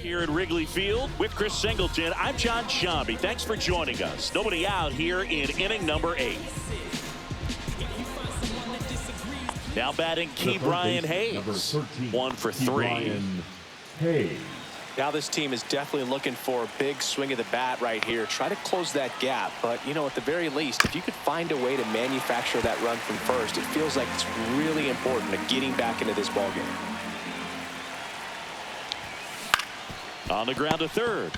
here at Wrigley Field with Chris Singleton. I'm John Shambi. Thanks for joining us. Nobody out here in inning number 8. Now batting Ke'Bryan Hayes. 1 for 3. Hayes. Now this team is definitely looking for a big swing of the bat right here. Try to close that gap. But, you know, at the very least, if you could find a way to manufacture that run from first, it feels like it's really important to getting back into this ballgame. On the ground to third.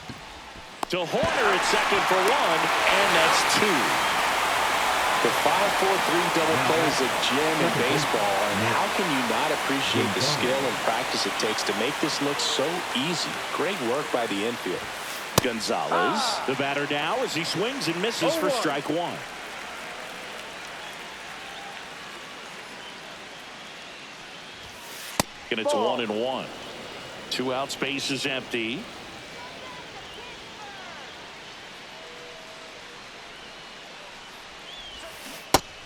To Horner at second for 1, and that's 2. The 5-4-3 double play is a gem in baseball, and how can you not appreciate the skill and practice it takes to make this look so easy? Great work by the infield. Gonzalez, the batter now as he swings and misses for strike 1. And it's 1-1. 2 out, space is empty.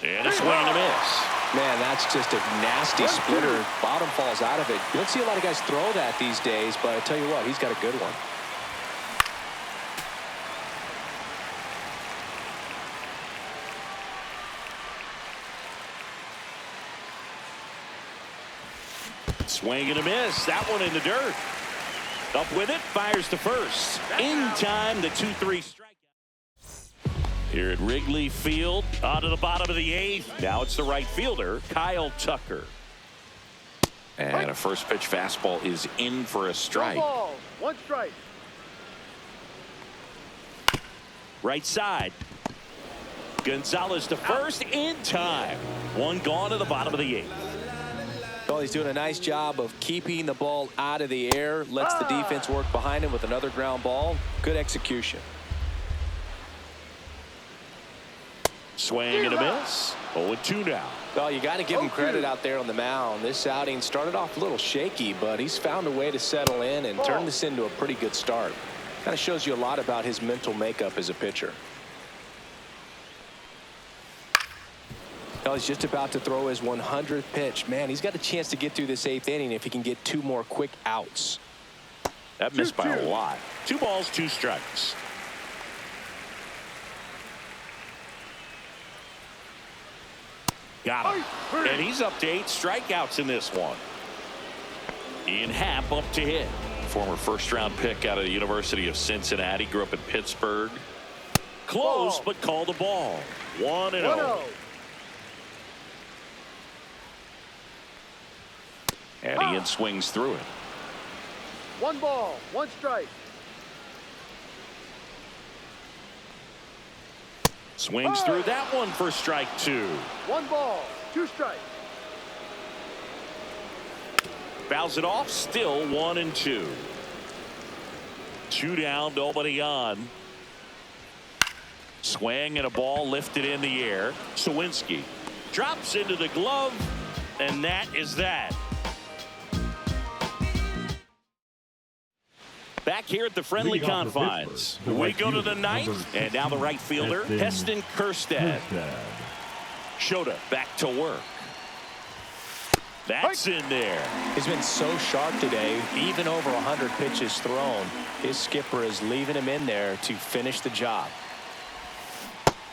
And a swing and a miss. Man, that's just a nasty splitter. Bottom falls out of it. You don't see a lot of guys throw that these days, but I tell you what, he's got a good one. Swing and a miss. That one in the dirt. Up with it, fires to first. In time, the 2-3 strikeout. Here at Wrigley Field, on to the bottom of the 8th. Now it's the right fielder, Kyle Tucker. And a first pitch fastball is in for a strike. 1 strike. Right side. Gonzalez to first in time. 1 gone to the bottom of the 8th. Well, he's doing a nice job of keeping the ball out of the air. Lets the defense work behind him with another ground ball. Good execution. Swing and a miss. 0-2 now. Well, you got to give him credit out there on the mound. This outing started off a little shaky, but he's found a way to settle in and turn this into a pretty good start. Kind of shows you a lot about his mental makeup as a pitcher. Well, he's just about to throw his 100th pitch. Man, he's got a chance to get through this 8th inning if he can get 2 more quick outs. That missed by a lot. 2 balls, 2 strikes. Got him. And he's up to 8 strikeouts in this one. Ian Happ up to hit. Former first-round pick out of the University of Cincinnati. Grew up in Pittsburgh. Close, but called a ball. 1-0. And Ian swings through it. 1 ball, 1 strike. Swings through that one for strike 2. 1 ball, 2 strikes. Fouls it off, still 1-2. 2 down, nobody on. Swing and a ball lifted in the air. Sawinski drops into the glove, and that is that. Back here at the friendly confines. We go to the 9th, and now the right fielder, Heston Kjerstad. Shota back to work. That's in there. He's been so sharp today, even over 100 pitches thrown. His skipper is leaving him in there to finish the job.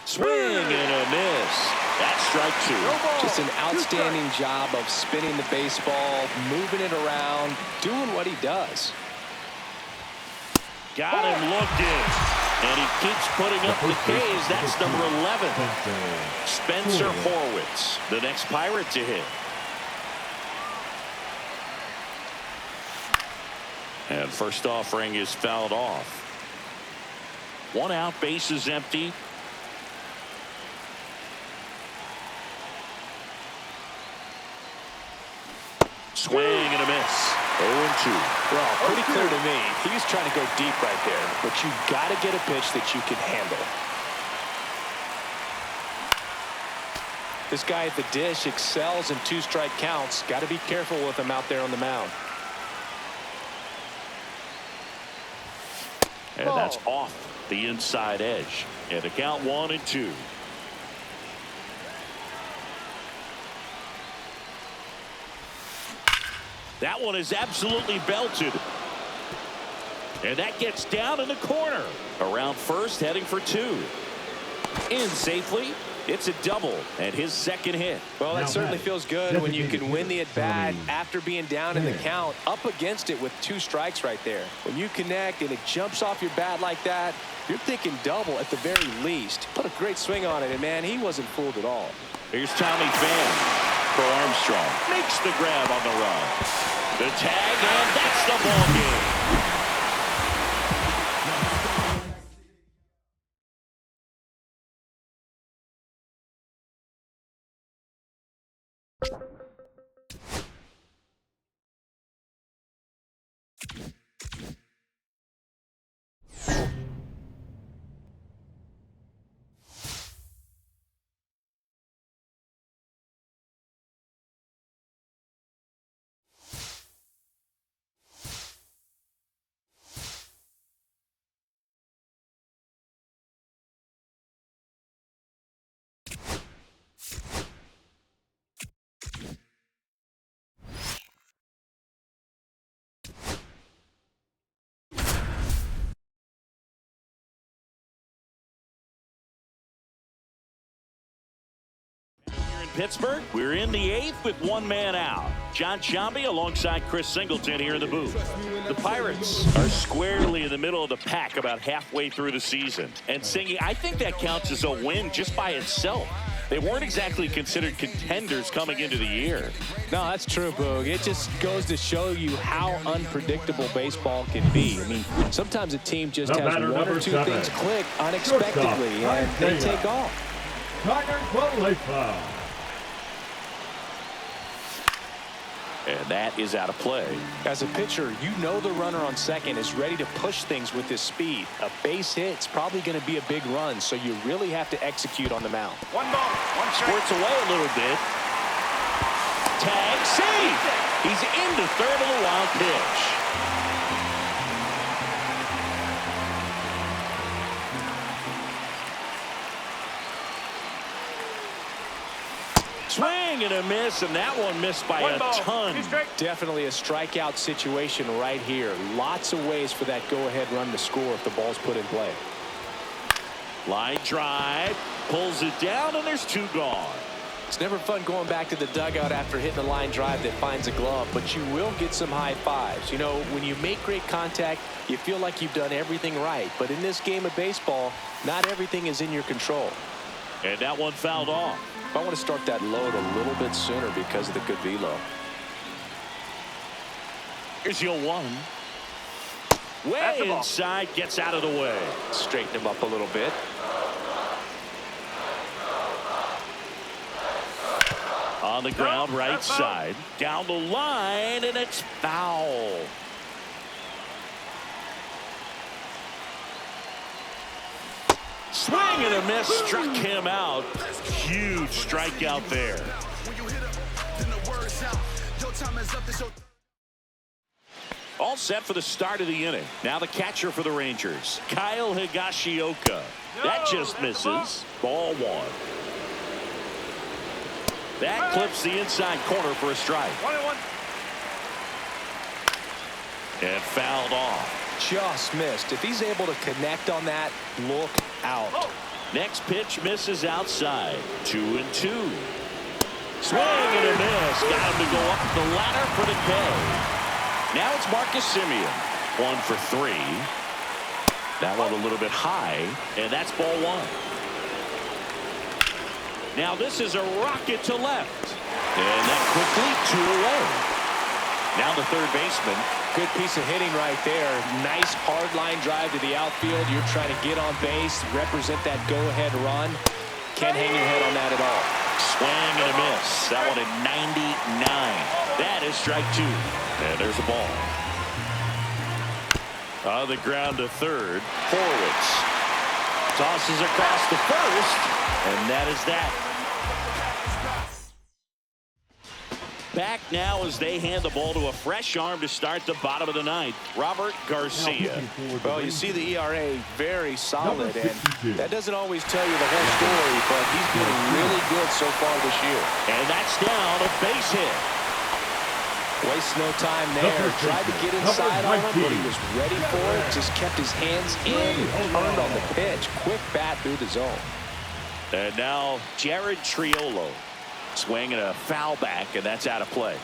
Swing and a miss. That's strike 2. Just an outstanding job of spinning the baseball, moving it around, doing what he does. Got him looking, and he keeps putting up the K's. That's number 11. Spencer Horwitz, the next Pirate to hit. And first offering is fouled off. 1 out, base is empty. Swing and a miss. 0-2. Well, pretty clear to me. He's trying to go deep right there, but you got to get a pitch that you can handle. This guy at the dish excels in 2-strike counts. Got to be careful with him out there on the mound. And that's off the inside edge. And the count 1-2. That one is absolutely belted. And that gets down in the corner. Around first, heading for 2. In safely. It's a double and his second hit. Well, that certainly feels good when you can win the at-bat after being down in the count, up against it with 2 strikes right there. When you connect and it jumps off your bat like that, you're thinking double at the very least. Put a great swing on it, and, man, he wasn't fooled at all. Here's Tommy Pham for Armstrong. Makes the grab on the run. The tag, and that's the ball game. Pittsburgh, we're in the 8th with 1 man out. John Sciambi alongside Chris Singleton here in the booth. The Pirates are squarely in the middle of the pack about halfway through the season. And Singy, I think that counts as a win just by itself. They weren't exactly considered contenders coming into the year. No, that's true, Boog. It just goes to show you how unpredictable baseball can be. I mean, sometimes a team just has 1 or 2 things click unexpectedly, and they take off. And that is out of play. As a pitcher, you know the runner on second is ready to push things with his speed. A base hit's probably going to be a big run, so you really have to execute on the mound. 1 ball, 1 strike. Squirts away a little bit. Tag, save. He's into third of the wild pitch. Swing and a miss, and that one missed by a ton. Definitely a strikeout situation right here. Lots of ways for that go-ahead run to score if the ball's put in play. Line drive, pulls it down, and there's 2 gone. It's never fun going back to the dugout after hitting a line drive that finds a glove, but you will get some high fives. You know, when you make great contact, you feel like you've done everything right. But in this game of baseball, not everything is in your control. And that one fouled off. I want to start that load a little bit sooner because of the good velo. Here's your 1. Way inside, gets out of the way. Straighten him up a little bit. On the ground, right side. Down the line, and it's foul. Swing and a miss, struck him out. Huge strikeout there. All set for the start of the inning. Now the catcher for the Rangers, Kyle Higashioka. That just misses. Ball 1. That clips the inside corner for a strike. 1-1. And fouled off. Just missed. If he's able to connect on that, look out. Next pitch misses outside. 2-2. Swing and a miss. Got him to go up the ladder for the K. Now it's Marcus Semien. 1 for 3. That one a little bit high, and that's ball 1. Now this is a rocket to left. And that quickly 2 away. Now the third baseman. Good piece of hitting right there. Nice hard line drive to the outfield. You're trying to get on base, represent that go-ahead run. Can't hang your head on that at all. Swing and a miss. That one at 99. That is strike 2. And there's a ball. On the ground to third. Horwitz tosses across the first. And that is that. Back now as they hand the ball to a fresh arm to start the bottom of the 9th. Robert Garcia. Well, you see the ERA very solid, and that doesn't always tell you the whole story, but he's been really good so far this year. And that's down, a base hit. Waste no time there. Tried to get inside on him, but he was ready for it. Just kept his hands in and turned on the pitch. Quick bat through the zone. And now Jared Triolo swinging a foul back, and that's out of play.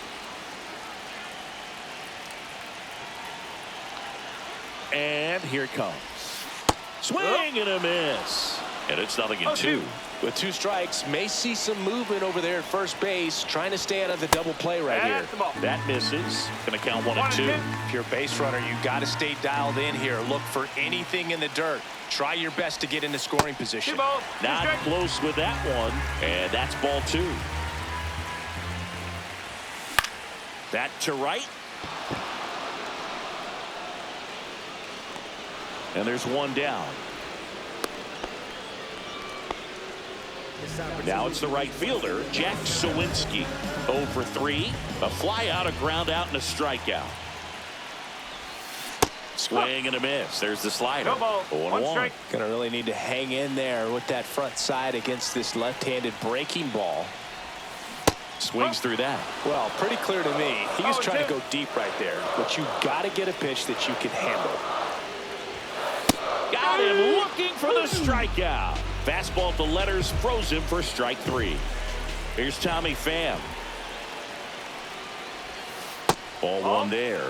And here it comes. Swing and a miss. And it's 0-2. With 2 strikes, may see some movement over there at first base, trying to stay out of the double play right here. That misses. Going to count 1-2. If you're a base runner, you got to stay dialed in here. Look for anything in the dirt. Try your best to get into scoring position. Not close with that one, and that's ball 2. That to right. And there's 1 down. Now it's the right fielder, Jack Sawinski. 0 for 3. A fly out, a ground out, and a strikeout. Swing and a miss. There's the slider. 0-1. Gonna really need to hang in there with that front side against this left-handed breaking ball. Swings through that. Well, pretty clear to me. He was trying to go deep right there, but you got to get a pitch that you can handle. Got him looking for the strikeout. Fastball at the letters froze him for strike 3. Here's Tommy Pham. Ball 1 there.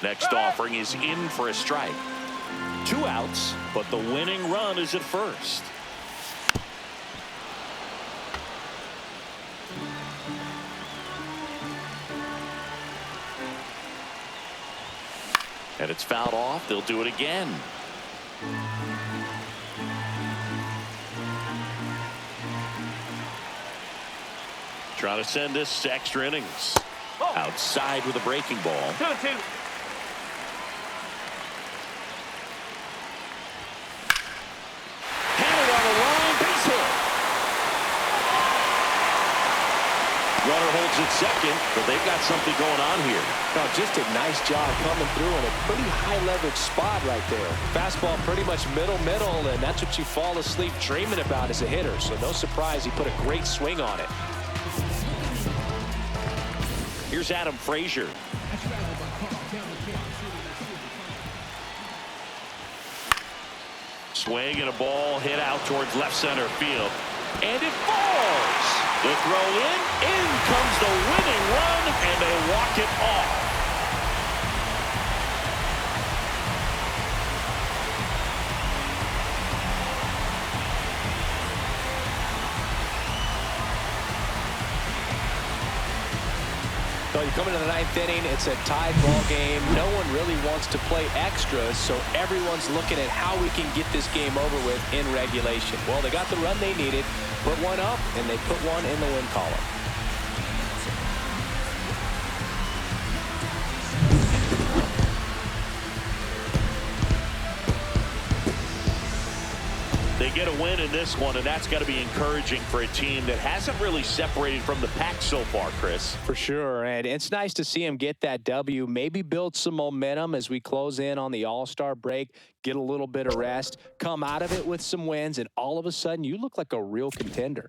Next offering is in for a strike. 2 outs, but the winning run is at first. And it's fouled off. They'll do it again. Trying to send this to extra innings. Outside with a breaking ball. 2-2. Runner holds at second, but they've got something going on here. Oh, just a nice job coming through in a pretty high leverage spot right there. Fastball pretty much middle, and that's what you fall asleep dreaming about as a hitter. So no surprise he put a great swing on it. Here's Adam Frazier. Swing and a ball hit out towards left center field. And it falls. The throw in comes the winning run, and they walk it off. So you come into the 9th inning, it's a tied ball game. No one really wants to play extras, so everyone's looking at how we can get this game over with in regulation. Well, they got the run they needed, put one up, and they put one in the win column. They get a win in this one, and that's got to be encouraging for a team that hasn't really separated from the pack so far, Chris. For sure, and it's nice to see him get that W, maybe build some momentum as we close in on the All-Star break, get a little bit of rest, come out of it with some wins, and all of a sudden you look like a real contender.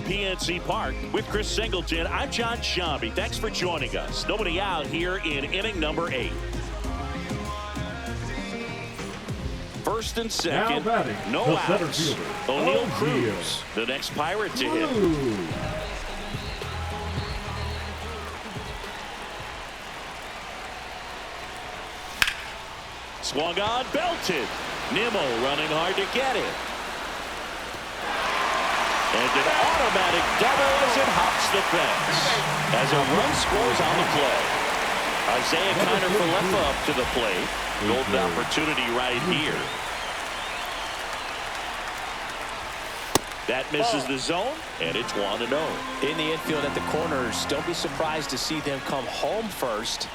PNC Park with Chris Singleton. I'm John Shambi. Thanks for joining us. Nobody out here in inning number 8. First and second, no outs. O'Neal Cruz, the next Pirate to hit. Swung on, belted. Nimmo running hard to get it. And an automatic double as it hops the fence. As a run scores on the play. Isaiah Kiner-Falefa up to the plate. Golden opportunity right here. That misses the zone, and it's 1-0. In the infield at the corners, don't be surprised to see them come home first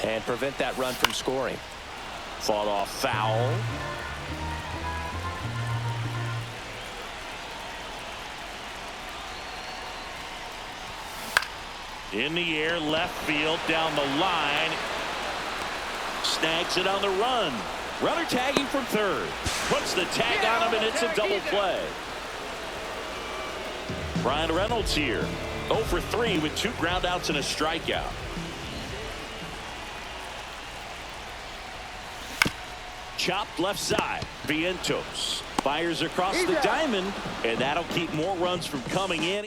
and prevent that run from scoring. Fought off foul. In the air, left field, down the line. Snags it on the run. Runner tagging from third. Puts the tag on him, and it's a double play. Brian Reynolds here. 0 for 3 with 2 groundouts and a strikeout. Chopped left side. Vientos fires across the diamond, and that'll keep more runs from coming in.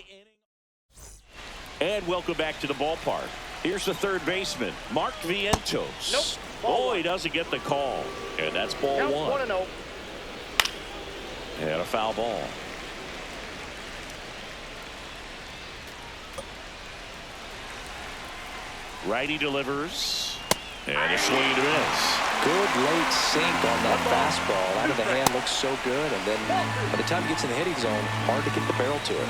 And welcome back to the ballpark. Here's the third baseman, Mark Vientos. Oh, he doesn't get the call. And that's ball 1. 1-0. And a foul ball. Righty delivers. And a swing and a miss. Good late sink on that fastball. Out of the hand, looks so good. And then by the time it gets in the hitting zone, hard to get the barrel to it.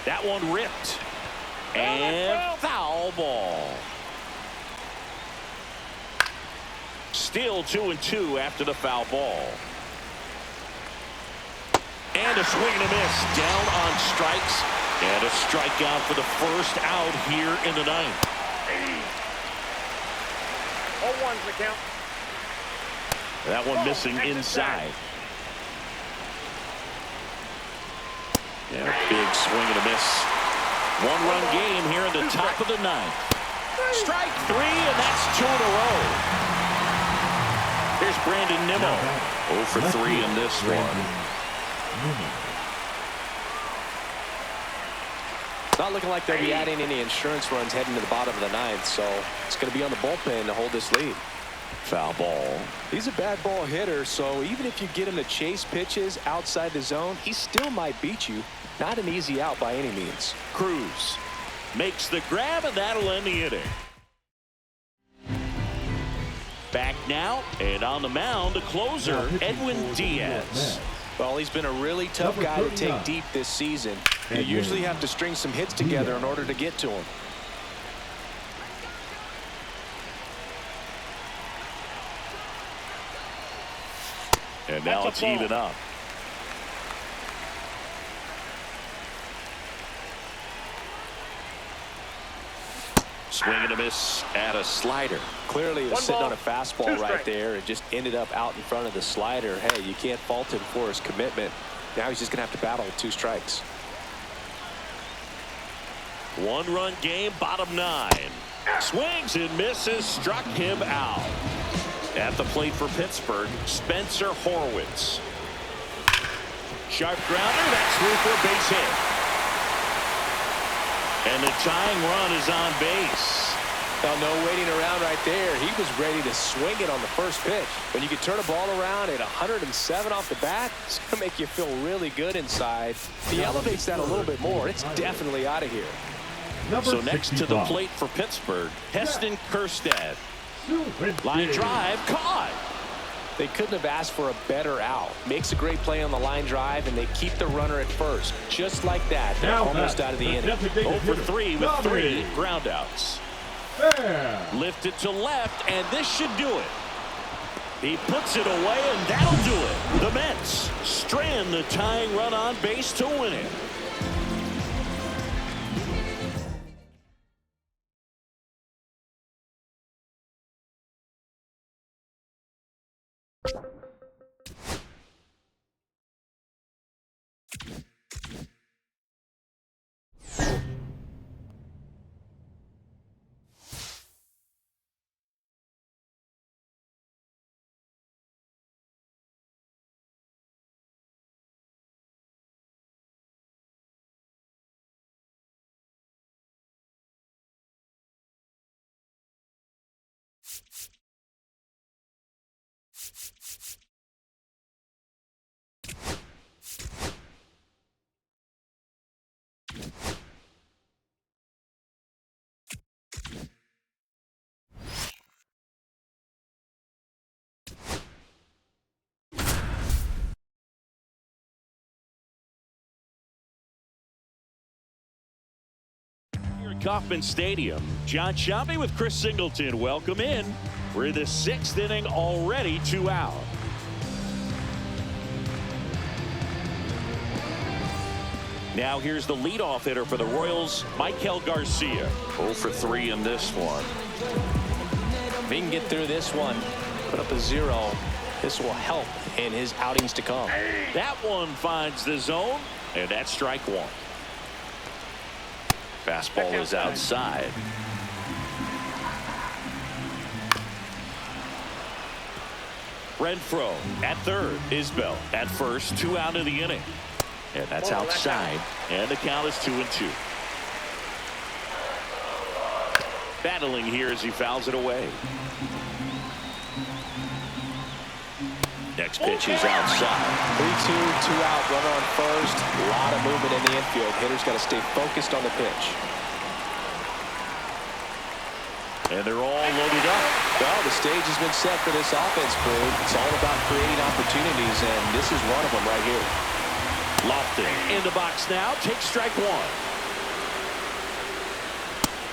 That one ripped. And foul ball. Still 2-2 after the foul ball. And a swing and a miss. Down on strikes. And a strikeout for the first out here in the ninth. 0-1's the count. That one missing inside. And a big swing and a miss. 1-run game here in the top of the ninth. Strike 3, and that's 2 in a row. Here's Brandon Nimmo. 0 for 3 in this one. Not looking like they'll be adding any insurance runs heading to the bottom of the ninth, so it's going to be on the bullpen to hold this lead. Foul ball. He's a bad ball hitter, so even if you get him to chase pitches outside the zone, he still might beat you. Not an easy out by any means. Cruz makes the grab, and that'll end the inning. Back now, and on the mound, the closer, Edwin Diaz. Well, he's been a really tough guy to take deep this season. You usually have to string some hits together in order to get to him. And now it's even up. Swing and a miss at a slider. Clearly, he was sitting on a 1 fastball 2 right there and just ended up out in front of the slider. Hey, you can't fault him for his commitment. Now he's just going to have to battle with 2 strikes. 1-run game, bottom 9. Swings and misses, struck him out. At the plate for Pittsburgh, Spencer Horwitz. Sharp grounder, that's through for a base hit. And the tying run is on base. Well, no waiting around right there. He was ready to swing it on the first pitch. When you can turn a ball around at 107 off the bat, it's going to make you feel really good inside. If he elevates that a little bit more, it's definitely out of here. So next to the plate for Pittsburgh, Heston Kjerstad. Line drive, caught. They couldn't have asked for a better out. Makes a great play on the line drive, and they keep the runner at first. Just like that, they're almost out of the inning. 0 for 3 with 3 groundouts. Lifted to left, and this should do it. He puts it away, and that'll do it. The Mets strand the tying run on base to win it. Kauffman Stadium. John Sciambi with Chris Singleton. Welcome in. We're in the 6th inning already, 2 out. Now here's the leadoff hitter for the Royals, Michael Garcia. 0 for 3 in this one. If he can get through this one, put up a 0, this will help in his outings to come. That one finds the zone, and that's strike 1. Fastball is outside. Renfroe at third. Isbell at first. 2 out of the inning. And that's outside. And the count is 2-2. Battling here as he fouls it away. Next pitch is outside. 3-2, 2 out, runner on first. A lot of movement in the infield. Hitter's got to stay focused on the pitch. And they're all loaded up. Well, the stage has been set for this offense, Brew. It's all about creating opportunities, and this is one of them right here. Lofton in the box now. Takes strike 1.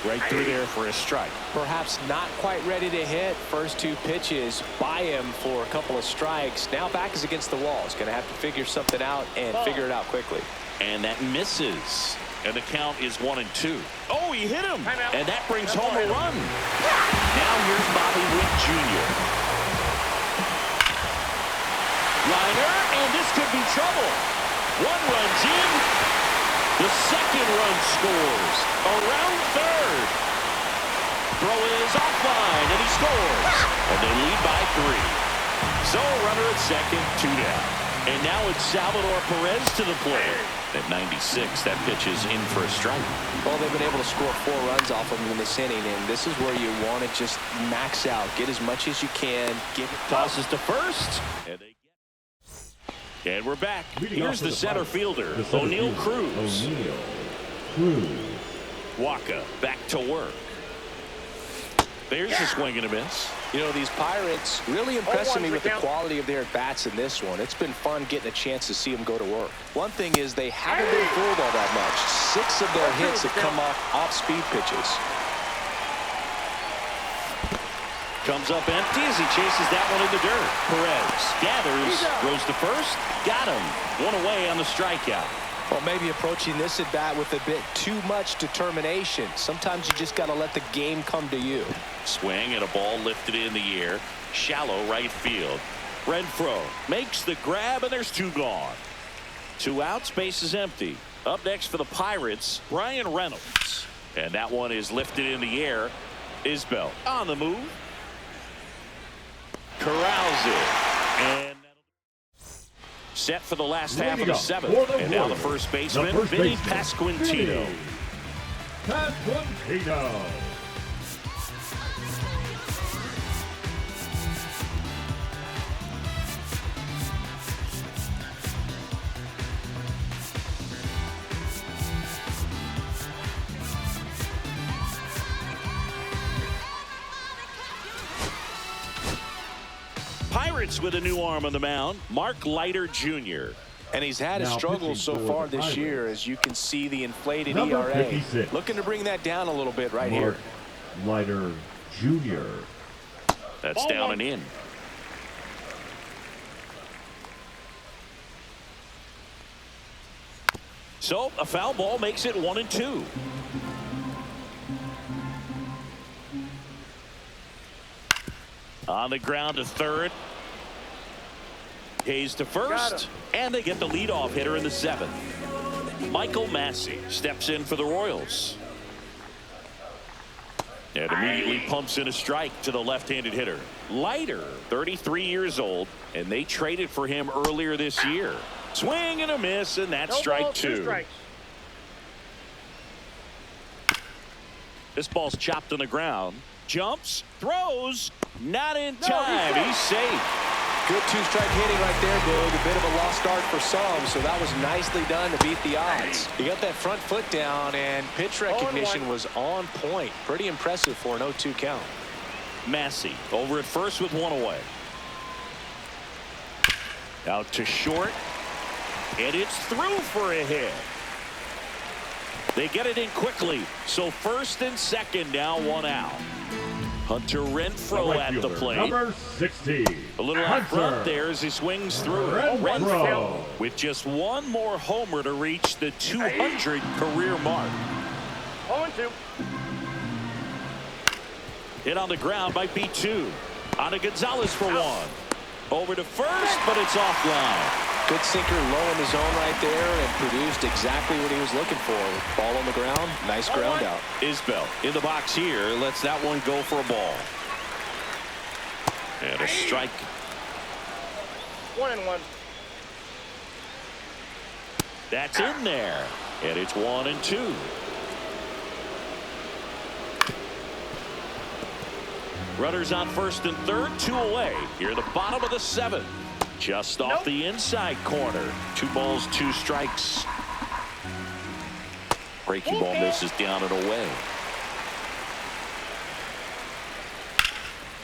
Right through there for a strike. Perhaps not quite ready to hit. First 2 pitches by him for a couple of strikes. Now back is against the wall. He's going to have to figure something out and figure it out quickly. And that misses. And the count is 1-2. Oh, he hit him. And that brings home a run. Now here's Bobby Witt Jr. Liner, and this could be trouble. 1 runs in. The second run scores. Around third. Throw is offline, and he scores. And they lead by 3. So a runner at second, 2 down. And now it's Salvador Perez to the plate. At 96, that pitch is in for a strike. Well, they've been able to score 4 runs off of him in this inning, and this is where you want to just max out. Get as much as you can. Tosses to first. And we're back. Here's the center fielder, O'Neal Cruz. Waka back to work. There's a swing and a miss. You know, these Pirates really impressing me with the quality of their at-bats in this one. It's been fun getting a chance to see them go to work. One thing is they haven't been fooled all that much. 6 of their hits have come off speed pitches. Comes up empty as he chases that one in the dirt. Perez gathers, goes to first, got him. 1 away on the strikeout. Well, maybe approaching this at bat with a bit too much determination. Sometimes you just got to let the game come to you. Swing and a ball lifted in the air. Shallow right field. Renfroe makes the grab, and there's 2 gone. 2 out, space is empty. Up next for the Pirates, Brian Reynolds. And that one is lifted in the air. Isbell on the move. Corrals it. And set for the last half of the 7th. And now the first baseman, Vinny Pasquantino. Pirates with a new arm on the mound, Mark Leiter Jr. And he's had his struggles so far this year, as you can see the inflated ERA. 56. Looking to bring that down a little bit right Mark here. Leiter Jr. That's down and in. So a foul ball makes it 1-2. On the ground to third. Hayes to first. And they get the leadoff hitter in the 7th. Michael Massey steps in for the Royals. And immediately pumps in a strike to the left-handed hitter. Leiter, 33 years old, and they traded for him earlier this year. Swing and a miss, and that's strike 2. This ball's chopped on the ground. Jumps, throws, not in time. He's safe. Good 2-strike hitting right there, Boog. A bit of a lost start for some, so that was nicely done to beat the odds. He got that front foot down, and pitch recognition was on point. Pretty impressive for an 0-2 count. Massey over at first with 1 away. Out to short, and it's through for a hit. They get it in quickly. So first and second now, one out. Hunter Renfroe at the plate. Number 60. A little out front there as he swings through. Renfroe with just one more homer to reach the 200 career mark. 0-2. Hit on the ground might be 2. On to Gonzalez for 1. Over to first, but it's offline. Good sinker low in the zone right there and produced exactly what he was looking for. Ball on the ground. Nice ground out. Isbell in the box here. Lets that one go for a ball. And a strike. 1-1. That's in there. And it's 1-2. Runners on first and third, 2 away. Here at the bottom of the 7th. Just off the inside corner. 2 balls, 2 strikes. Breaking ball misses down and away.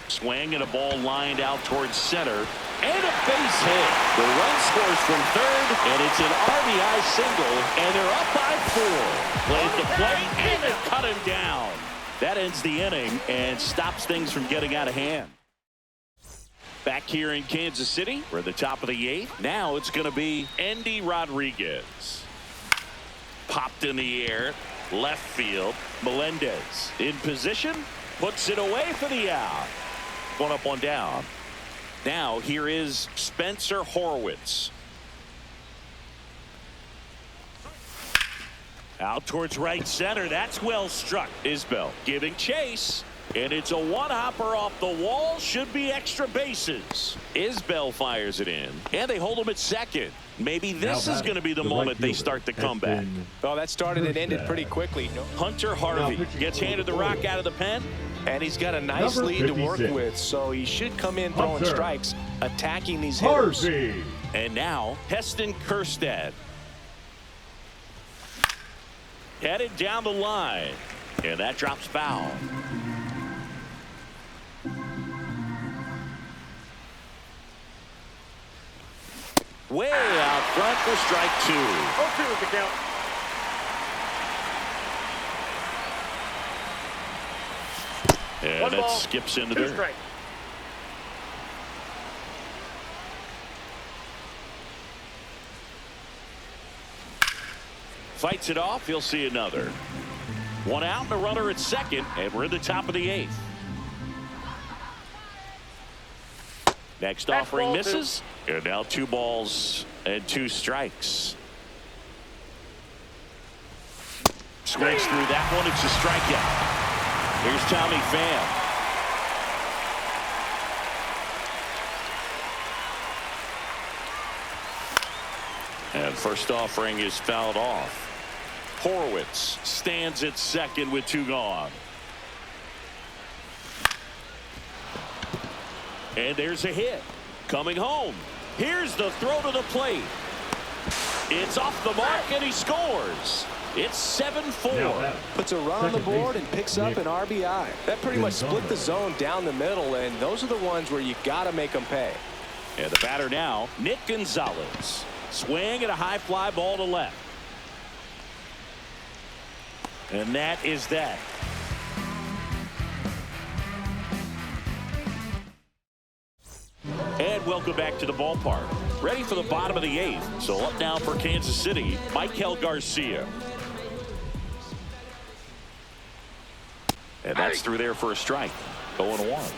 Swing and a ball lined out towards center. And a base hit. The run scores from third, and it's an RBI single, and they're up by 4. Plays the plate, and they cut him down. That ends the inning and stops things from getting out of hand. Back here in Kansas City, we're at the top of the 8th. Now it's going to be Endy Rodriguez. Popped in the air, left field. Melendez in position, puts it away for the out. 1 up, 1 down. Now here is Spencer Horwitz. Out towards right center. That's well struck. Isbell giving chase. And it's a one-hopper off the wall. Should be extra bases. Isbell fires it in. And they hold him at second. Maybe this is going to be the moment they start the comeback. Well, that started and ended pretty quickly. Hunter Harvey gets handed the rock out of the pen. And he's got a nice lead to work with. So he should come in throwing strikes, attacking these hitters. And now, Heston Kjerstad. Headed down the line. And that drops foul. Way out front for strike 2. 0-2 is the count. And One that ball, skips into 2 there. strikes. Fights it off. He'll see another. 1 out and a runner at second, and we're at the top of the 8th. Next offering misses. And now 2 balls and 2 strikes. Swings through that one. It's a strikeout. Here's Tommy Pham. And first offering is fouled off. Horwitz stands at second with 2 gone. And there's a hit. Coming home. Here's the throw to the plate. It's off the mark, and he scores. It's 7-4. Puts a run on the board and picks up an RBI. That pretty much split the zone down the middle, and those are the ones where you got to make them pay. And the batter now, Nick Gonzalez. Swing and a high fly ball to left. And that is that. And welcome back to the ballpark. Ready for the bottom of the 8th. So up now for Kansas City, Michael Garcia. And that's through there for a strike. 0-1.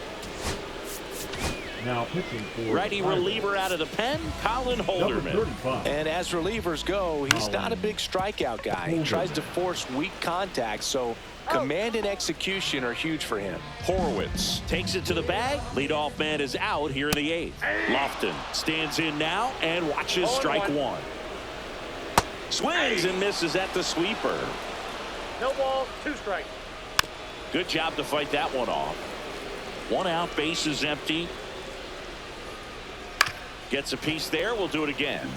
Now pitching for righty reliever out of the pen, Colin Holderman. And as relievers go, he's not a big strikeout guy. He tries to force weak contact, so command and execution are huge for him. Horwitz takes it to the bag. Leadoff man is out here in the 8th. Lofton stands in now and watches strike 1. Swings and misses at the sweeper. No ball, 2 strikes. Good job to fight that one off. 1 out, base is empty. Gets a piece there. We'll do it again.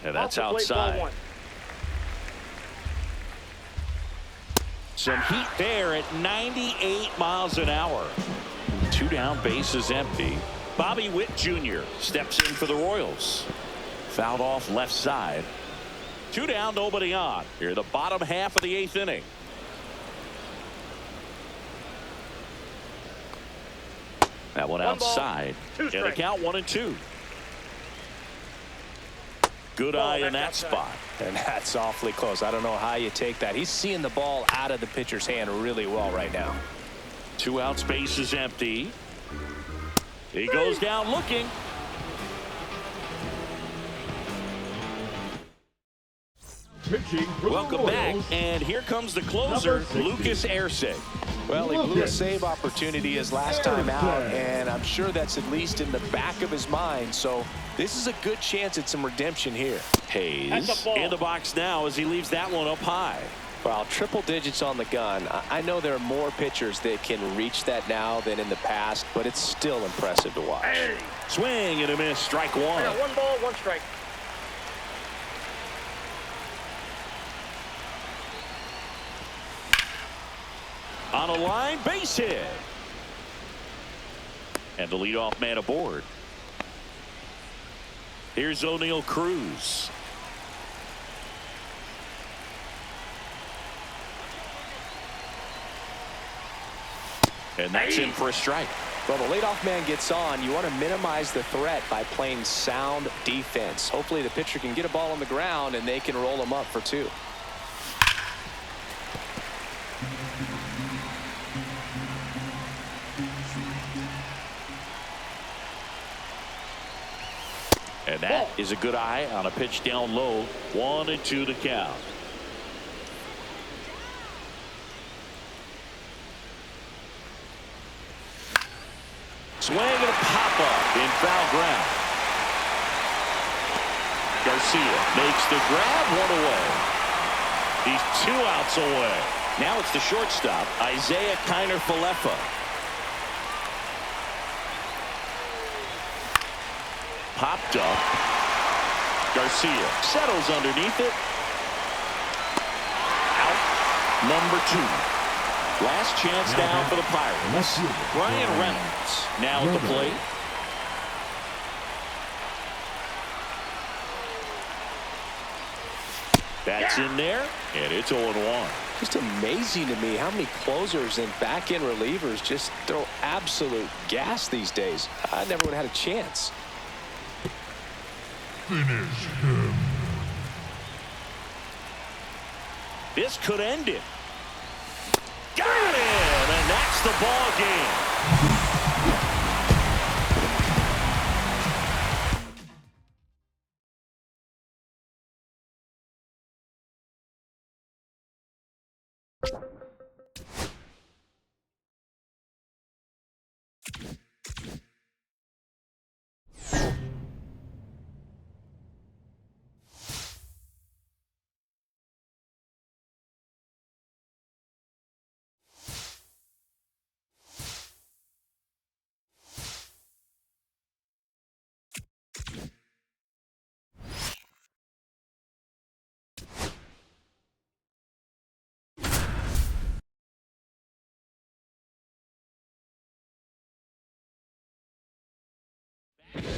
And that's outside. Some heat there at 98 miles an hour. 2 down, bases empty. Bobby Witt Jr. steps in for the Royals. Fouled off left side. 2 down, nobody on. Here the bottom half of the 8th inning. That one outside. And a count 1-2. Good eye in that spot. And that's awfully close. I don't know how you take that. He's seeing the ball out of the pitcher's hand really well right now. 2 outs, base is empty. He goes down looking. Welcome back, and here comes the closer, Lucas Erceg. Well, he blew a save opportunity his last time out, and I'm sure that's at least in the back of his mind. So this is a good chance at some redemption here. Hayes in the box now as he leaves that one up high. Well, triple digits on the gun. I know there are more pitchers that can reach that now than in the past, but it's still impressive to watch. Swing and a miss, strike 1. 1 ball, 1 strike. On a line, base hit. And the leadoff man aboard. Here's O'Neal Cruz. And that's in for a strike. Well, the leadoff man gets on. You want to minimize the threat by playing sound defense. Hopefully the pitcher can get a ball on the ground and they can roll him up for 2. And that is a good eye on a pitch down low. 1-2 to count. Swing and a pop-up in foul ground. Garcia makes the grab, 1 away. He's 2 outs away. Now it's the shortstop, Isaiah Kiner-Falefa. Popped up. Garcia settles underneath it. Out. Number 2. Last chance down for the Pirates. Brian Reynolds now at the plate. That's in there, and it's 0-1. Just amazing to me how many closers and back-end relievers just throw absolute gas these days. I never would have had a chance. Finish him. This could end it. Got it in, and that's the ball game.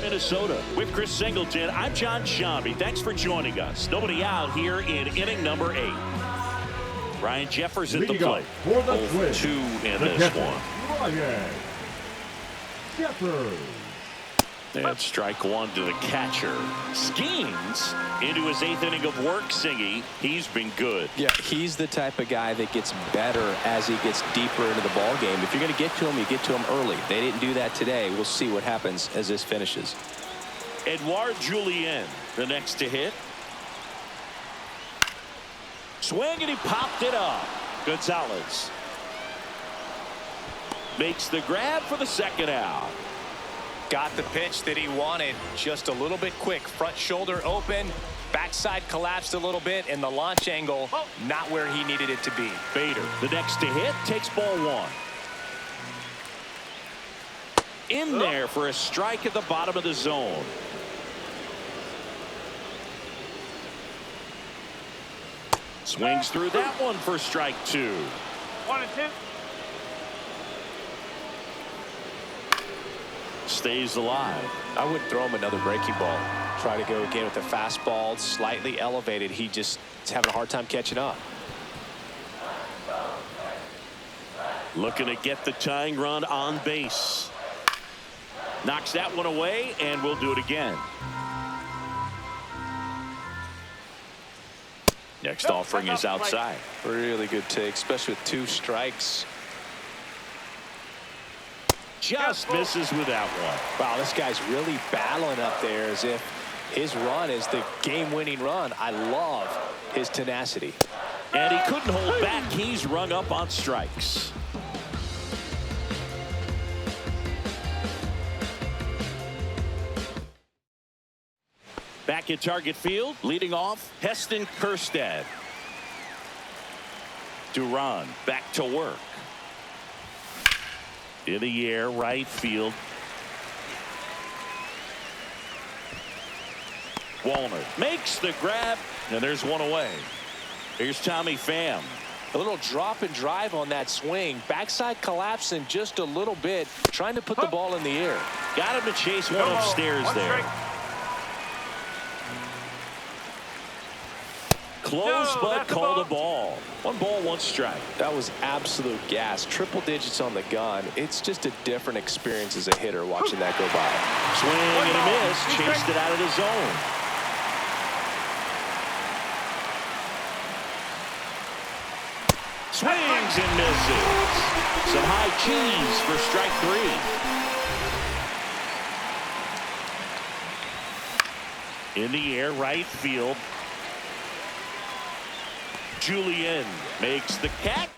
Minnesota with Chris Singleton. I'm John Sciambi. Thanks for joining us. Nobody out here in inning number 8. Ryan Jeffers at the plate. 0-2 in this one. Ryan Jeffers. And strike 1 to the catcher. Skeens into his 8th inning of work, Singy. He's been good. Yeah, he's the type of guy that gets better as he gets deeper into the ball game. If you're going to get to him, you get to him early. They didn't do that today. We'll see what happens as this finishes. Edouard Julien, the next to hit. Swing, and he popped it up. Gonzalez makes the grab for the second out. Got the pitch that he wanted, just a little bit quick. Front shoulder open, backside collapsed a little bit, and the launch angle not where he needed it to be. Bader, the next to hit, takes ball 1. In there for a strike at the bottom of the zone. Swings through that one for strike 2. 1-2. stays alive. I wouldn't throw him another breaking ball. Try to go again with the fastball, slightly elevated. He just is having a hard time catching up. Looking to get the tying run on base. Knocks that one away, and we'll do it again. Next offering is outside. Really good take, especially with 2 strikes. Just misses with that one. Wow, this guy's really battling up there as if his run is the game-winning run. I love his tenacity. And he couldn't hold back. He's rung up on strikes. Back at target field, leading off, Heston Kjerstad. Duran back to work. In the air, right field. Walner makes the grab, and there's one away. Here's Tommy Pham. A little drop and drive on that swing. Backside collapsing just a little bit, trying to put the ball in the air. Got him to chase one upstairs there. Close, but called a ball. 1 ball, 1 strike. That was absolute gas. Triple digits on the gun. It's just a different experience as a hitter watching that go by. Swing and a miss. Chased it out of the zone. Swings and misses. Some high cheese for strike 3. In the air, right field. Julien makes the catch.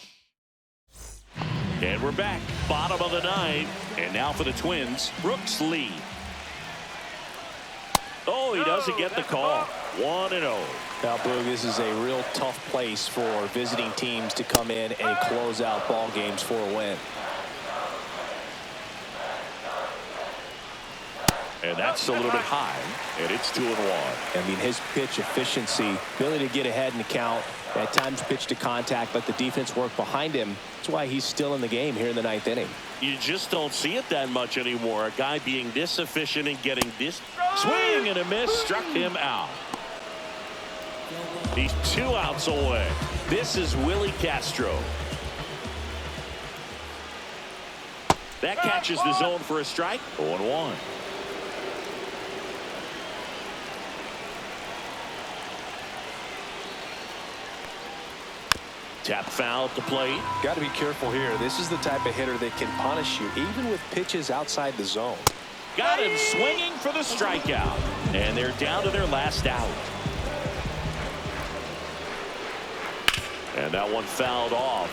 And we're back. Bottom of the 9th. And now for the Twins, Brooks Lee. Oh, he doesn't get the call. 1-0. Now, Blue, this is a real tough place for visiting teams to come in and close out ball games for a win. And that's a little bit high. And it's 2-1. I mean, his pitch efficiency, ability to get ahead in the count, at times pitch to contact, let the defense work behind him. That's why he's still in the game here in the 9th inning. You just don't see it that much anymore. A guy being this efficient and getting this swing and a miss struck him out. He's 2 outs away. This is Willie Castro. That catches the zone for a strike. 0-1. Tap foul at the plate. Got to be careful here. This is the type of hitter that can punish you even with pitches outside the zone. Got him swinging for the strikeout. And they're down to their last out. And that one fouled off.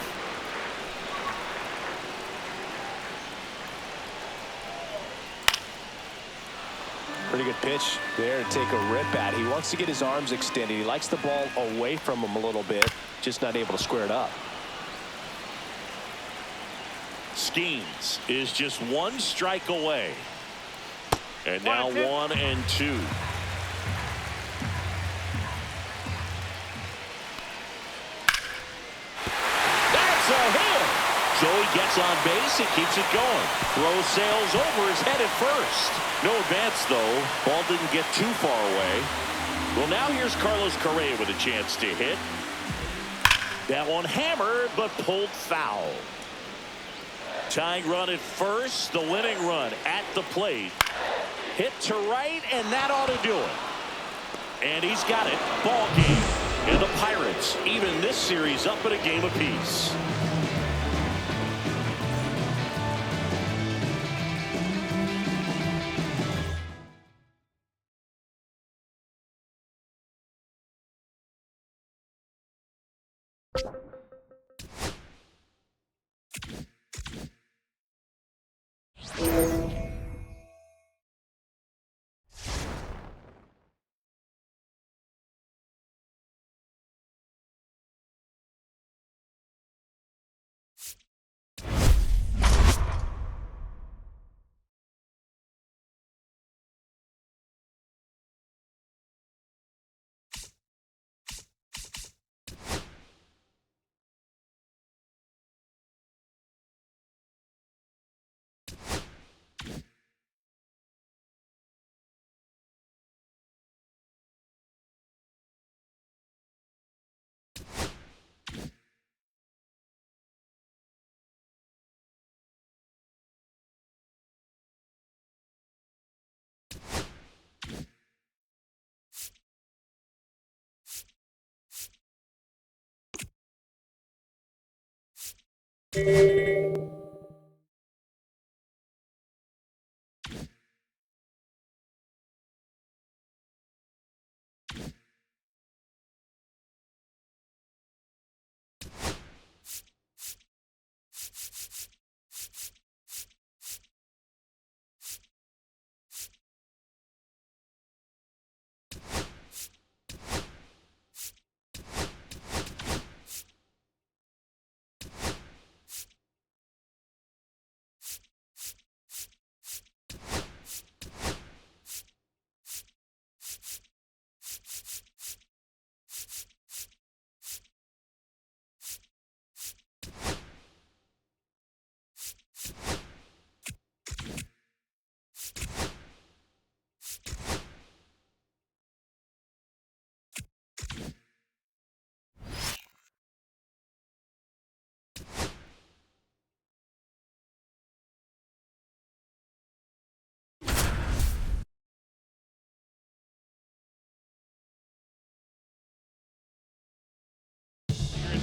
Pretty good pitch there to take a rip at. He wants to get his arms extended. He likes the ball away from him a little bit. Just not able to square it up. Skeens is just 1 strike away. And now 1 and 2. That's a hit. Joey gets on base and keeps it going. Throw sails over his head at first. No advance, though. Ball didn't get too far away. Well, now here's Carlos Correa with a chance to hit. That one hammered, but pulled foul. Tying run at first, the winning run at the plate. Hit to right, and that ought to do it. And he's got it. Ball game. And the Pirates even this series up at a game apiece.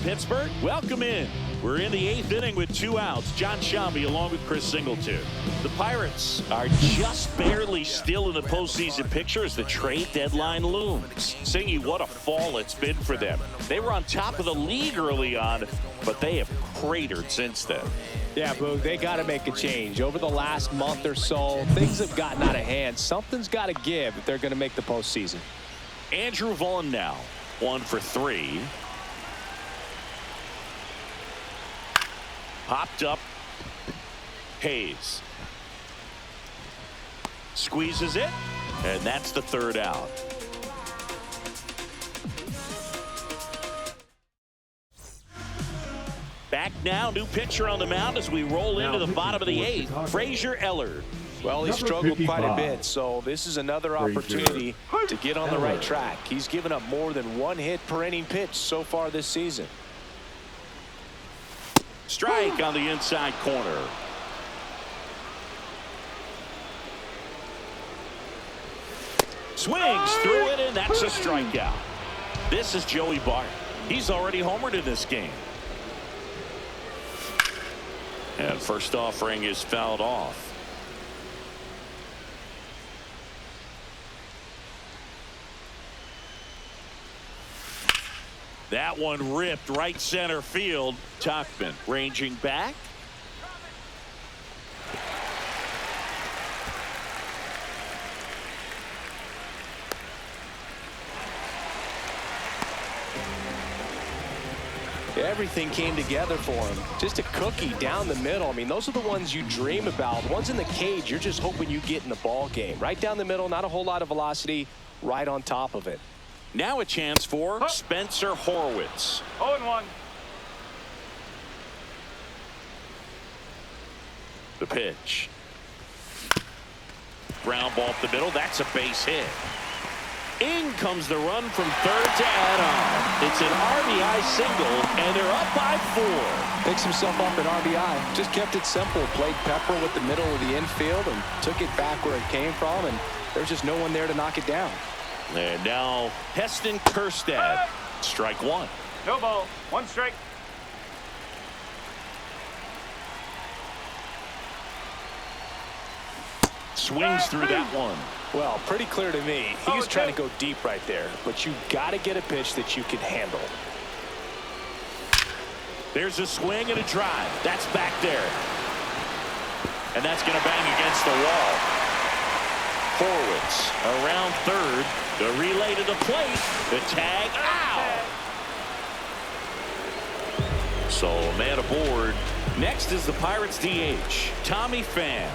Pittsburgh, welcome in. We're in the 8th inning with 2 outs. John Shambi along with Chris Singleton. The Pirates are just barely still in the postseason picture as the trade deadline looms. Singy, what a fall it's been for them. They were on top of the league early on, but they have cratered since then. Yeah, Boog, they got to make a change. Over the last month or so, things have gotten out of hand. Something's got to give if they're going to make the postseason. Andrew Vaughn now, 1 for 3. Popped up. Hayes squeezes it, and that's the 3rd out. Back now, new pitcher on the mound as we roll into the bottom of the 8th. Frazier Ellard. Well, he struggled quite a bit, so this is another opportunity to get on the right track. He's given up more than 1 hit per inning pitch so far this season. Strike on the inside corner. Swings through it, and that's a strikeout. This is Joey Bart. He's already homered in this game. And first offering is fouled off. That one ripped right center field. Tauchman ranging back. Everything came together for him. Just a cookie down the middle. I mean, those are the ones you dream about. The ones in the cage, you're just hoping you get in the ball game. Right down the middle, not a whole lot of velocity, right on top of it. Now a chance for Spencer Horwitz. 0-1. The pitch. Ground ball up the middle. That's a base hit. In comes the run from 3rd to add on. It's an RBI single, and they're up by 4. Picks himself up an RBI. Just kept it simple. Played pepper with the middle of the infield and took it back where it came from, and there's just no one there to knock it down. And now Heston Kjerstad. Strike 1. No ball. 1 strike. Swings through that one. Well, pretty clear to me. He was trying to go deep right there, but you got to get a pitch that you can handle. There's a swing and a drive. That's back there. And that's going to bang against the wall. Horwitz around 3rd. The relay to the plate. The tag out. So a man aboard. Next is the Pirates DH, Tommy Pham.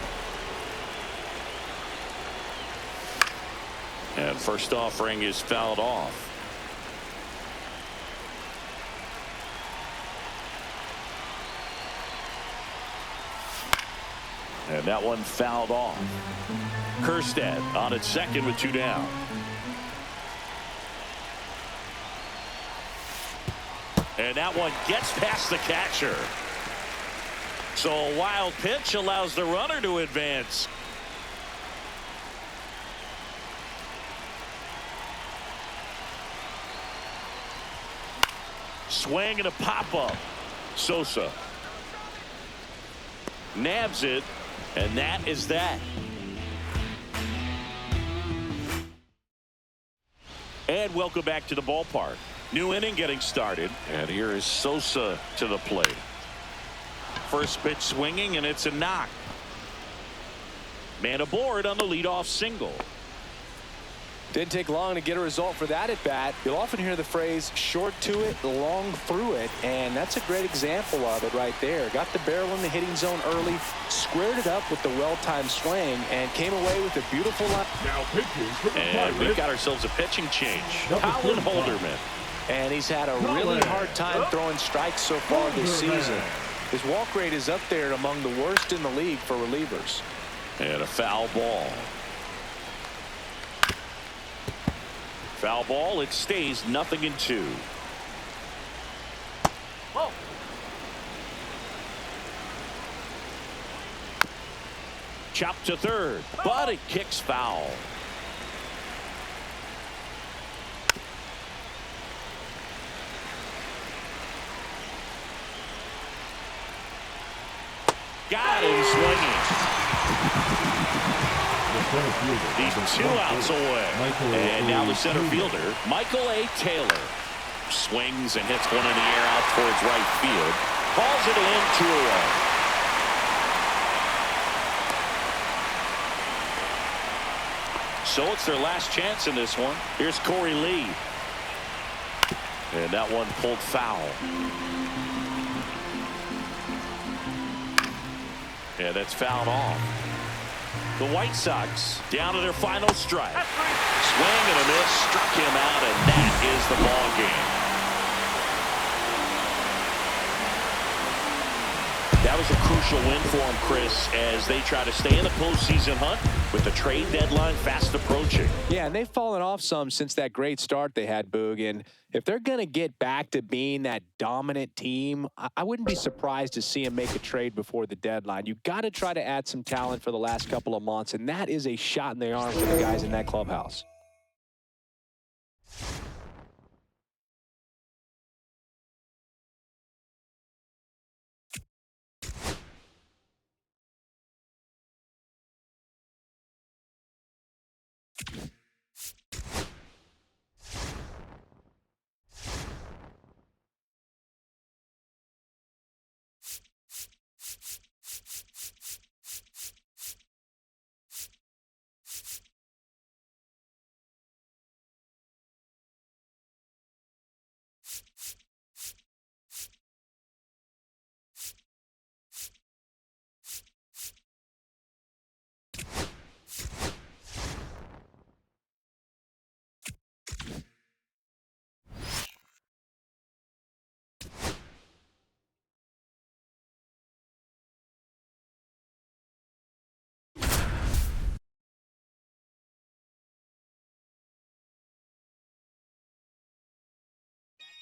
And first offering is fouled off. And that one fouled off. Kjerstad on at 2nd with 2 down. And that one gets past the catcher. So a wild pitch allows the runner to advance. Swing and a pop-up. Sosa Nabs it, and that is that. And welcome back to the ballpark. New inning getting started, and here is Sosa to the plate. First pitch swinging, and it's a knock. Man aboard on the leadoff single. Didn't take long to get a result for that at bat. You'll often hear the phrase short to it, long through it, and that's a great example of it right there. Got the barrel in the hitting zone early, squared it up with the well-timed swing, and came away with a beautiful line. Now pitching. And we've got ourselves a pitching change. Colin Holderman. And he's had a really hard time throwing strikes so far this season. His walk rate is up there among the worst in the league for relievers. And a foul ball. Foul ball. It stays 0-2. Whoa. Chop to third, but it kicks foul. Got him swinging. He's 2 outs away. And now the center fielder, Michael A. Taylor, swings and hits one in the air out towards right field. Calls it in, 2 away. So it's their last chance in this one. Here's Corey Lee. And that one pulled foul. Yeah, that's fouled off. The White Sox down to their final strike. Swing and a miss, struck him out, and that is the ball game. That was a crucial win for them, Chris, as they try to stay in the postseason hunt with the trade deadline fast approaching. Yeah, and they've fallen off some since that great start they had, Boog. And if they're going to get back to being that dominant team, I wouldn't be surprised to see them make a trade before the deadline. You've got to try to add some talent for the last couple of months, and that is a shot in the arm for the guys in that clubhouse.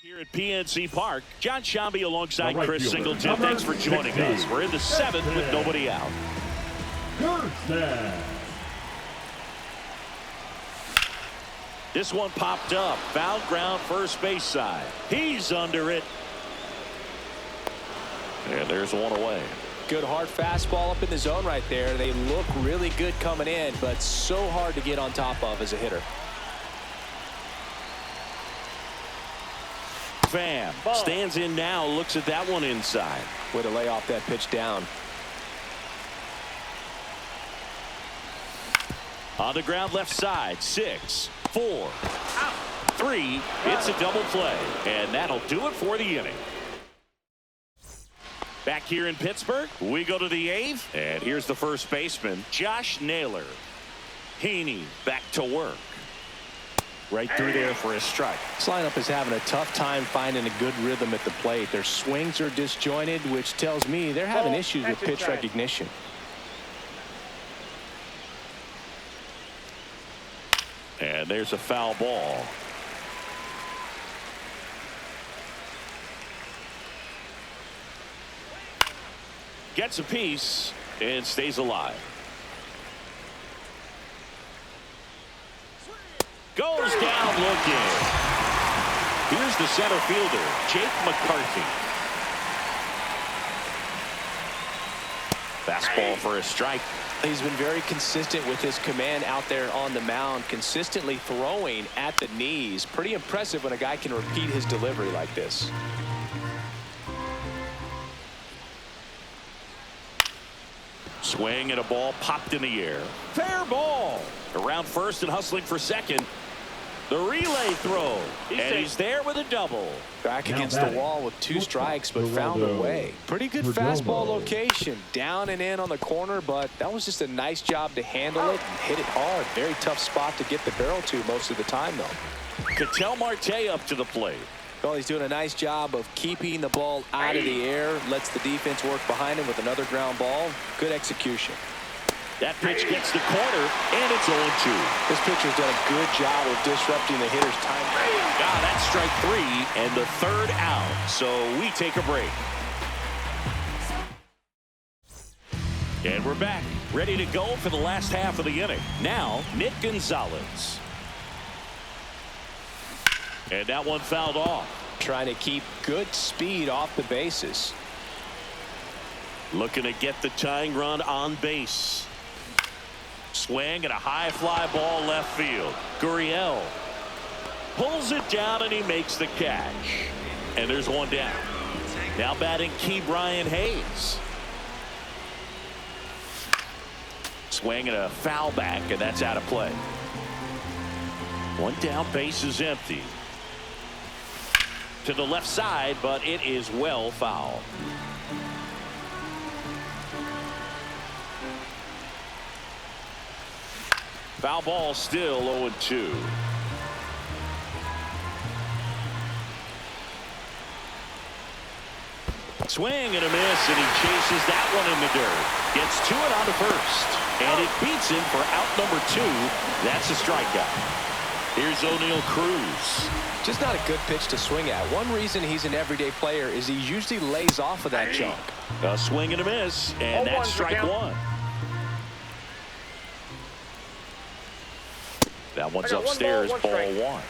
Here at PNC Park, John Shambi alongside Right Chris fielder, Singleton. Thanks for joining 16. us. We're in the 7th with nobody out. This one popped up. Foul ground first base side. He's under it. And there's one away. Good hard fastball up in the zone right there. They look really good coming in, but so hard to get on top of as a hitter. Pham stands in now, looks at that one inside. Way to lay off that pitch down. On the ground left side, 6, 4, 3. It's a double play, and that'll do it for the inning. Back here in Pittsburgh, we go to the 8th, and here's the first baseman, Josh Naylor. Heaney back to work. Right through there for a strike. This lineup is having a tough time finding a good rhythm at the plate. Their swings are disjointed, which tells me they're having issues with pitch recognition. And there's a foul ball. Gets a piece and stays alive. Goes down looking. Here's the center fielder, Jake McCarthy. Fastball for a strike. He's been very consistent with his command out there on the mound, consistently throwing at the knees. Pretty impressive when a guy can repeat his delivery like this. Swing and a ball popped in the air. Fair ball. Around first and hustling for second. The relay throw. And he's there with a double. Back against the wall with 2 strikes, but found a way. Pretty good fastball location. Down and in on the corner, but that was just a nice job to handle it and hit it hard. Very tough spot to get the barrel to most of the time, though. Ketel Marte up to the plate. Well, he's doing a nice job of keeping the ball out of the air. Lets the defense work behind him with another ground ball. Good execution. That pitch gets the corner, and it's 0-2. This pitcher's done a good job of disrupting the hitter's time. That's strike 3 and the 3rd out. So we take a break. And we're back, ready to go for the last half of the inning. Now, Nick Gonzalez. And that one fouled off. Trying to keep good speed off the bases. Looking to get the tying run on base. Swing and a high fly ball left field. Gurriel pulls it down and he makes the catch. And there's one down. Now batting Ke'Bryan Hayes. Swing and a foul back, and that's out of play. One down, base is empty. To the left side, but it is well foul. Foul ball, still 0-2. Swing and a miss, and he chases that one in the dirt. Gets to it on to first, and it beats him for out number 2. That's a strikeout. Here's O'Neal Cruz. Just not a good pitch to swing at. One reason he's an everyday player is he usually lays off of that jump. A swing and a miss, and that's strike 1. That one's upstairs, ball 1.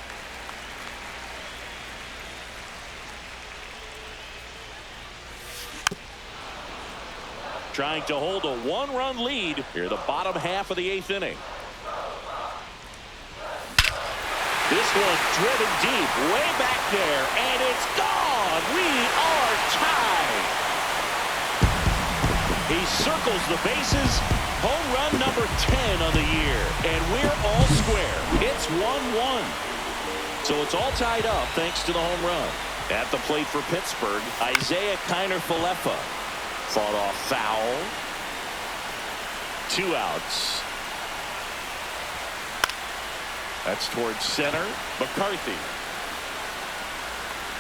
Trying to hold a 1-run lead here, the bottom half of the 8th inning. This one driven deep, way back there, and it's gone. We are tied. He circles the bases. Home run number 10 on the year, and we're all square. It's 1-1. So it's all tied up thanks to the home run. At the plate for Pittsburgh, Isaiah Kiner-Falefa. Fought off foul. 2 outs. That's towards center. McCarthy.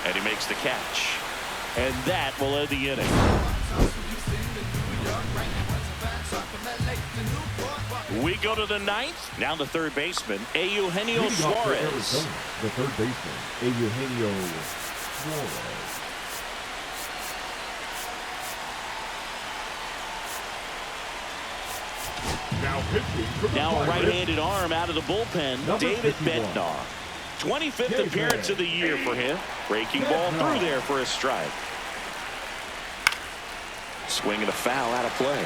And he makes the catch. And that will end the inning. We go to the 9th. Now the third baseman, Eugenio Suarez. The third baseman, Eugenio Suarez. Now a right-handed arm out of the bullpen, David Bednar. 25th appearance of the year for him. Breaking ball through there for a strike. Swing and a foul out of play.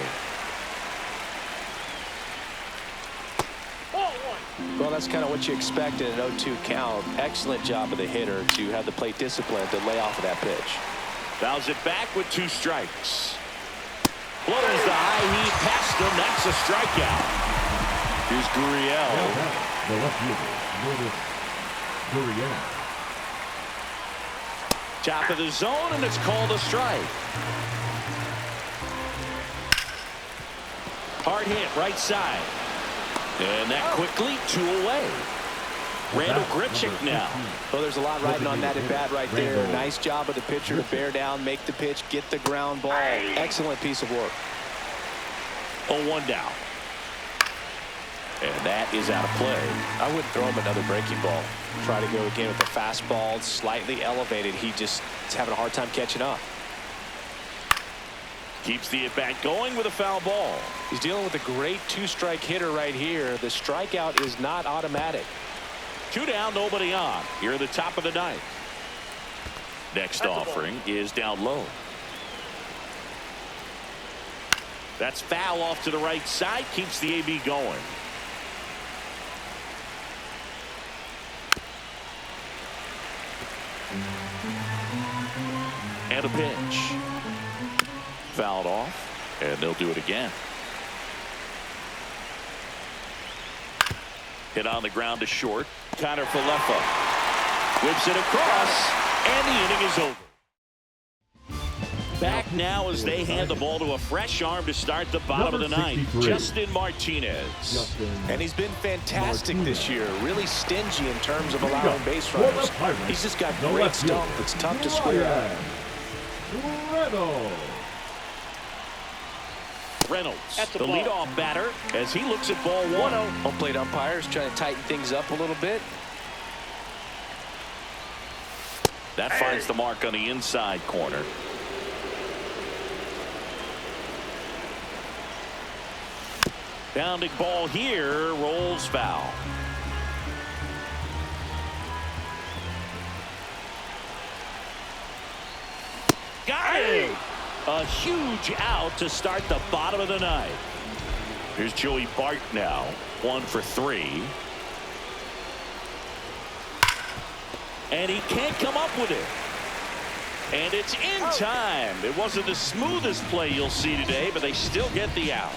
Well, that's kind of what you expect in an 0-2 count. Excellent job of the hitter to have the plate discipline to lay off of that pitch. Fouls it back with 2 strikes. Blows the high heat past him. That's a strikeout. Here's Gurriel. The left fielder, Gurriel. Top of the zone, and it's called a strike. Hard hit, right side. And that quickly, 2 away. Randall Grichuk now. Well, there's a lot riding on that at bat right there. Nice job of the pitcher to bear down, make the pitch, get the ground ball. Excellent piece of work. 0-1 down. And that is out of play. I wouldn't throw him another breaking ball. Try to go again with the fastball, slightly elevated. He just is having a hard time catching up. Keeps the at-bat going with a foul ball. He's dealing with a great 2-strike hitter right here. The strikeout is not automatic. 2 down, nobody on. Here at the top of the 9th. Next offering is down low. That's foul off to the right side. Keeps the AB going. And a pitch. Fouled off. And they'll do it again. Hit on the ground to short. Connor Falefa whips it across. And the inning is over. Back now as they hand the ball to a fresh arm to start the bottom of the ninth. Justin Martinez. And he's been fantastic this year. Really stingy in terms of allowing base runners. He's just got great stuff that's tough to square up. Reynolds, the leadoff batter, as he looks at ball one. Home plate umpires trying to tighten things up a little bit. That finds the mark on the inside corner. Bounding ball here, rolls foul. Got it! A huge out to start the bottom of the ninth. Here's Joey Bart now, 1 for 3. And he can't come up with it. And it's in time. It wasn't the smoothest play you'll see today, but they still get the out.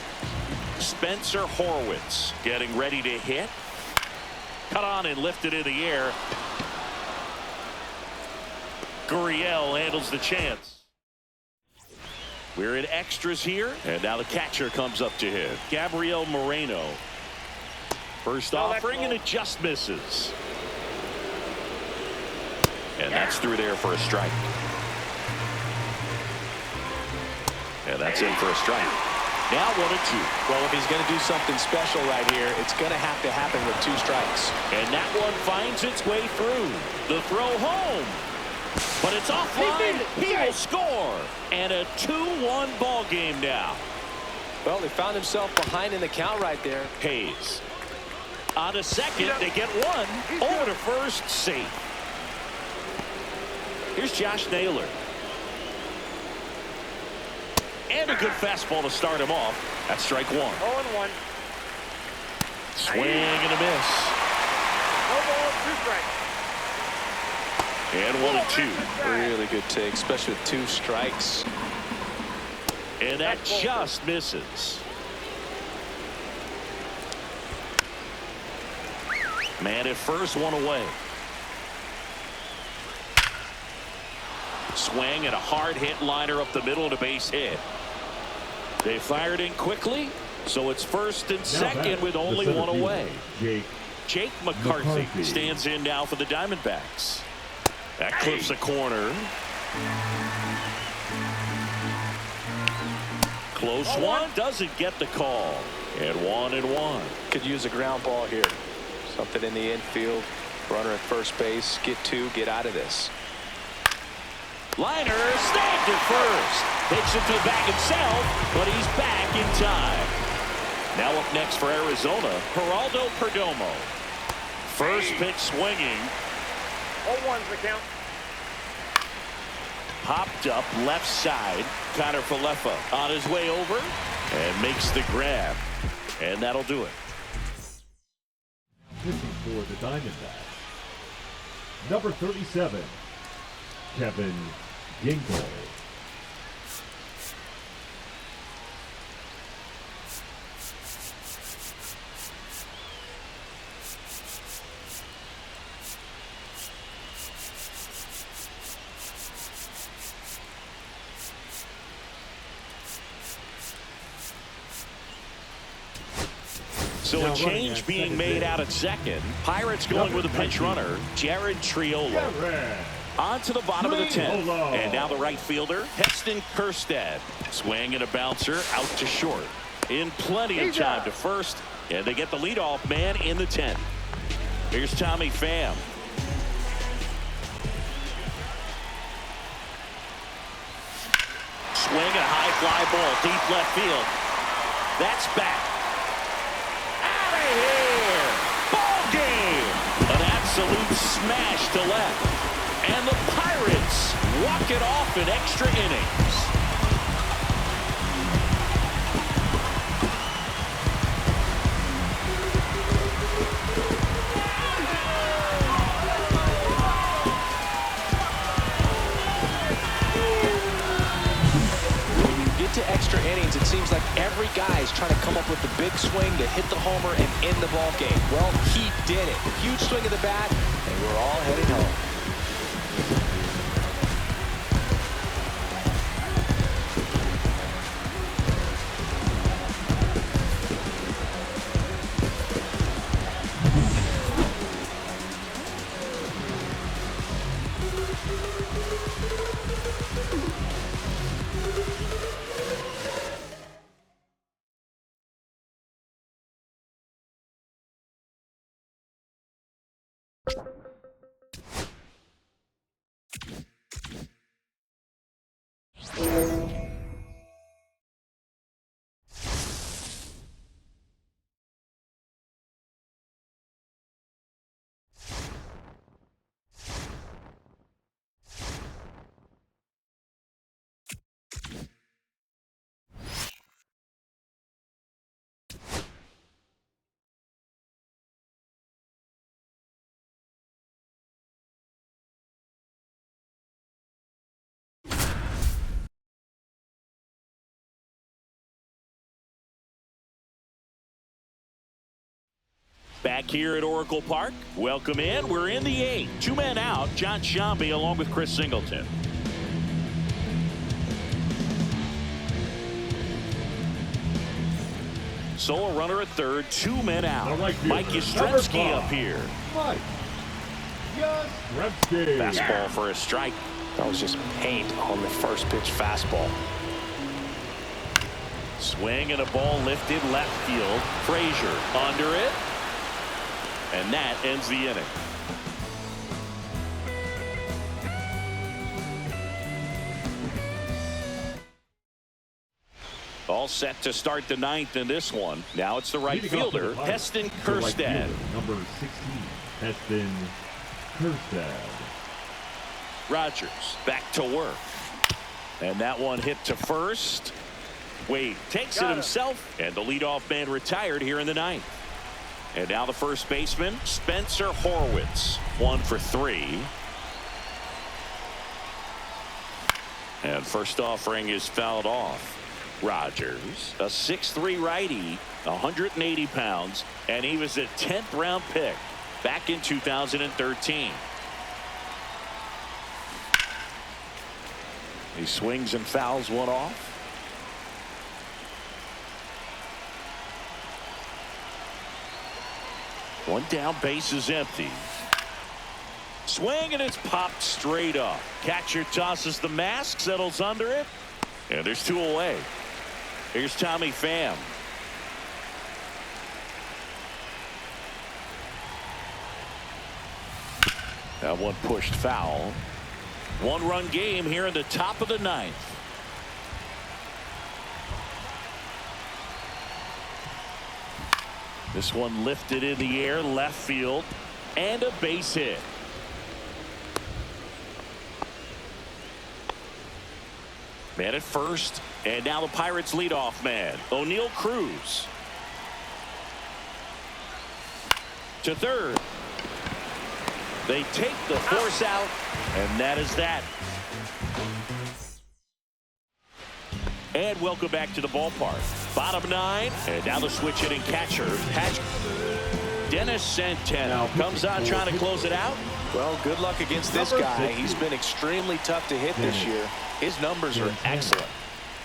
Spencer Horwitz getting ready to hit. Cut on and lifted in the air. Gurriel handles the chance. We're in extras here, and now the catcher comes up to hit. Gabriel Moreno. First offering, and it just misses. And that's through there for a strike. And that's in for a strike. Now 1-2. Well, if he's going to do something special right here, it's going to have to happen with 2 strikes. And that one finds its way through. The throw home. But it's offline. He will score. And a 2-1 ball game now. Well, he found himself behind in the count right there. Hayes. On a second, they get one. Over to first, safe. Here's Josh Naylor. And a good fastball to start him off. That's strike 1. 0-1. Swing and a miss. No ball, 2 strikes. And 1-2. Really good take, especially with 2 strikes. And that just misses. Man at first, 1 away. Swing and a hard hit liner up the middle to base hit. They fired in quickly, so it's first and second with only 1 away. Jake McCarthy stands in now for the Diamondbacks. That clips a corner. Close one, doesn't get the call. And 1-1. Could use a ground ball here. Something in the infield. Runner at first base. Get 2, get out of this. Liner snagged at first. Takes it to the bag himself, but he's back in time. Now up next for Arizona, Geraldo Perdomo. First pitch swinging. 0-1's the count. Popped up left side. Connor Falefa on his way over and makes the grab. And that'll do it. Pitching for the Diamondbacks, number 37, Kevin Ginkel. So a change being made out at second. Pirates going with a pinch runner, Jared Triolo. On to the bottom of the 10th. And now the right fielder, Heston Kjerstad. Swing and a bouncer out to short. In plenty of time to first. And they get the leadoff man in the 10th. Here's Tommy Pham. Swing and a high fly ball deep left field. That's back. Out of here. Ball game. An absolute smash to left. And the Pirates walk it off in extra innings. is trying to come up with the big swing to hit the homer and end the ball game. Well, he did it. Huge swing of the bat, and we're all headed home. Back here at Oracle Park. Welcome in. We're in the 8th. 2 men out. John Sciambi along with Chris Singleton. Solo runner at third. 2 men out. Mike Yastrzemski up here. Mike Yastrzemski. Fastball for a strike. That was just paint on the first pitch fastball. Swing and a ball lifted left field. Frazier under it. And that ends the inning. All set to start the 9th in this one. Now it's the right fielder, Heston Kjerstad. Number 16, Heston Kjerstad. Rogers back to work. And that one hit to first. Wade takes it himself, and the leadoff man retired here in the 9th. And now the first baseman, Spencer Horwitz, 1 for 3. And first offering is fouled off. Rogers, a 6'3" righty, 180 pounds, and he was a 10th round pick back in 2013. He swings and fouls one off. One down, base is empty. Swing, and it's popped straight up. Catcher tosses the mask, settles under it, and there's 2 away. Here's Tommy Pham. That one pushed foul. 1-run game here in the top of the 9th. This one lifted in the air, left field, and a base hit. Man at first, and now the Pirates leadoff man, O'Neal Cruz. To third. They take the force out, and that is that. And welcome back to the ballpark. Bottom 9, and now the switch hitting catcher, Dennis Santana comes on trying to close it out. Well, good luck against this guy. He's been extremely tough to hit this year. His numbers are excellent.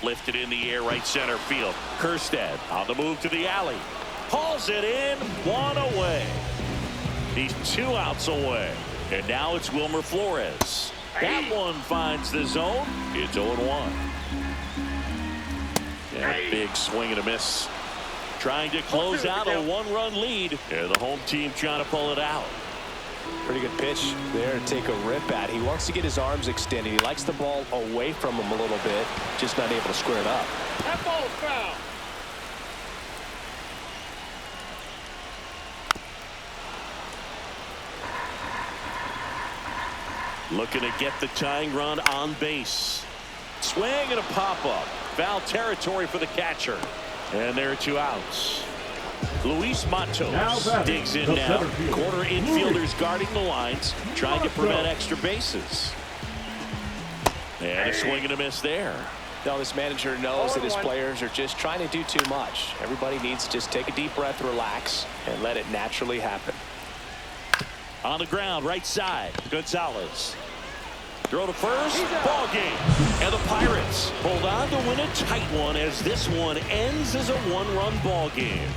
Lifted in the air, right center field. Kjerstad on the move to the alley. Hauls it in, 1 away. He's 2 outs away. And now it's Wilmer Flores. That one finds the zone. It's 0-1. And a big swing and a miss. Trying to close out a 1-run lead. And the home team trying to pull it out. Pretty good pitch there to take a rip at. He wants to get his arms extended. He likes the ball away from him a little bit. Just not able to square it up. That ball's foul. Looking to get the tying run on base. Swing and a pop-up. Foul territory for the catcher. And there are 2 outs. Luis Matos digs in now. Corner infielders guarding the lines, trying to prevent extra bases. And a swing and a miss there. Now, this manager knows that his players are just trying to do too much. Everybody needs to just take a deep breath, relax, and let it naturally happen. On the ground, right side, Gonzalez. Throw to first, ball game. And the Pirates hold on to win a tight one as this one ends as a one-run ball game.